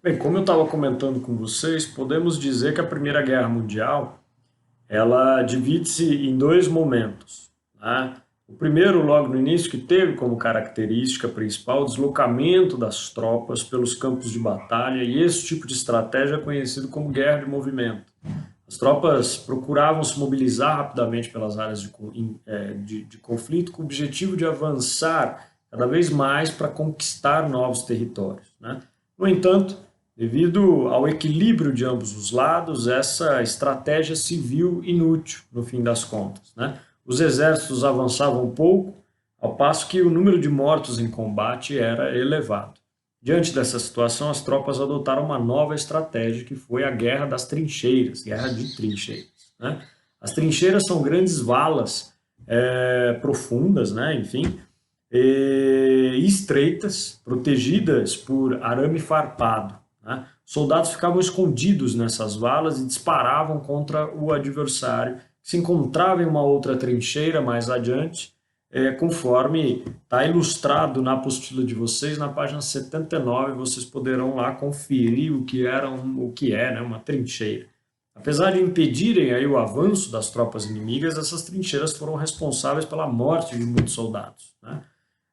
Bem, como eu estava comentando com vocês, podemos dizer que a Primeira Guerra Mundial ela divide-se em dois momentos, né? O primeiro, logo no início, que teve como característica principal o deslocamento das tropas pelos campos de batalha, e esse tipo de estratégia é conhecido como guerra de movimento. As tropas procuravam se mobilizar rapidamente pelas áreas de conflito com o objetivo de avançar cada vez mais para conquistar novos territórios, né? No entanto, devido ao equilíbrio de ambos os lados, essa estratégia se viu inútil no fim das contas, né? Os exércitos avançavam pouco, ao passo que o número de mortos em combate era elevado. Diante dessa situação, as tropas adotaram uma nova estratégia, que foi a Guerra das Trincheiras, Guerra de Trincheiras, né? As trincheiras são grandes valas profundas, né? Enfim, estreitas, protegidas por arame farpado, né? Soldados ficavam escondidos nessas valas e disparavam contra o adversário, que se encontrava em uma outra trincheira mais adiante, conforme está ilustrado na apostila de vocês, na página 79, vocês poderão lá conferir o que é, né, uma trincheira. Apesar de impedirem aí o avanço das tropas inimigas, essas trincheiras foram responsáveis pela morte de muitos soldados, né?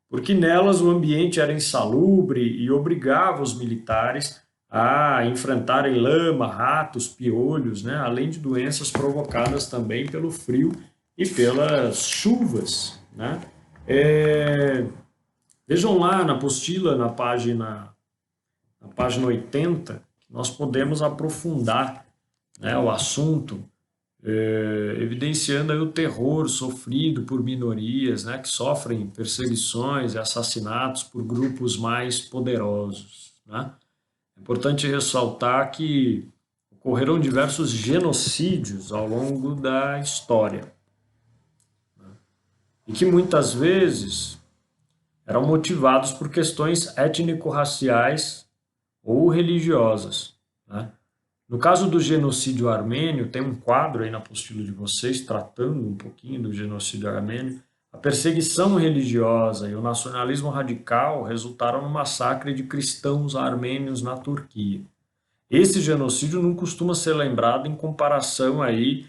Porque nelas o ambiente era insalubre e obrigava os militares a enfrentarem lama, ratos, piolhos, né? Além de doenças provocadas também pelo frio e pelas chuvas, né? Vejam lá na apostila, na página 80, que nós podemos aprofundar, né, o assunto, evidenciando aí o terror sofrido por minorias, né, que sofrem perseguições e assassinatos por grupos mais poderosos, né? É importante ressaltar que ocorreram diversos genocídios ao longo da história, e que muitas vezes eram motivados por questões étnico-raciais ou religiosas, né? No caso do genocídio armênio, tem um quadro aí na apostila de vocês tratando um pouquinho do genocídio armênio. A perseguição religiosa e o nacionalismo radical resultaram no massacre de cristãos armênios na Turquia. Esse genocídio não costuma ser lembrado em comparação aí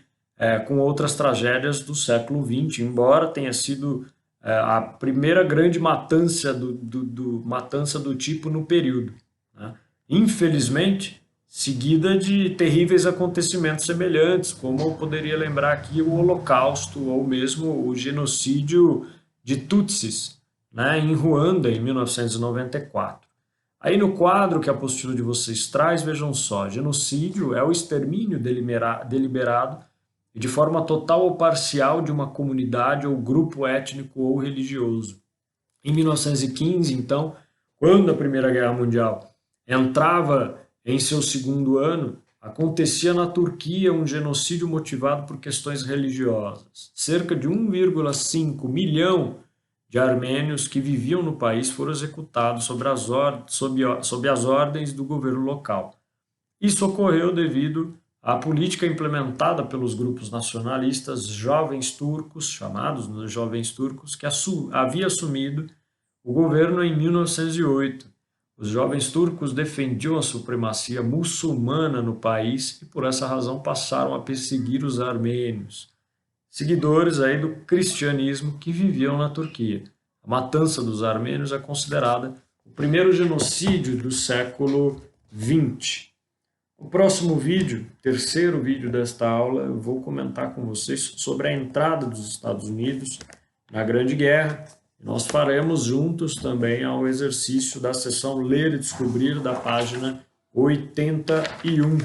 com outras tragédias do século XX, embora tenha sido a primeira grande matança do tipo no período, né? Infelizmente, seguida de terríveis acontecimentos semelhantes, como eu poderia lembrar aqui o Holocausto ou mesmo o genocídio de Tutsis, né, em Ruanda, em 1994. Aí no quadro que a apostila de vocês traz, vejam só, genocídio é o extermínio deliberado e de forma total ou parcial de uma comunidade ou grupo étnico ou religioso. Em 1915, então, quando a Primeira Guerra Mundial entrava em seu segundo ano, acontecia na Turquia um genocídio motivado por questões religiosas. Cerca de 1,5 milhão de armênios que viviam no país foram executados sob as ordens do governo local. Isso ocorreu devido à política implementada pelos grupos nacionalistas jovens turcos, chamados de jovens turcos, que havia assumido o governo em 1908. Os jovens turcos defendiam a supremacia muçulmana no país e por essa razão passaram a perseguir os armênios, seguidores aí do cristianismo que viviam na Turquia. A matança dos armênios é considerada o primeiro genocídio do século XX. No próximo vídeo, terceiro vídeo desta aula, eu vou comentar com vocês sobre a entrada dos Estados Unidos na Grande Guerra. Nós faremos juntos também ao exercício da seção Ler e Descobrir da página 81.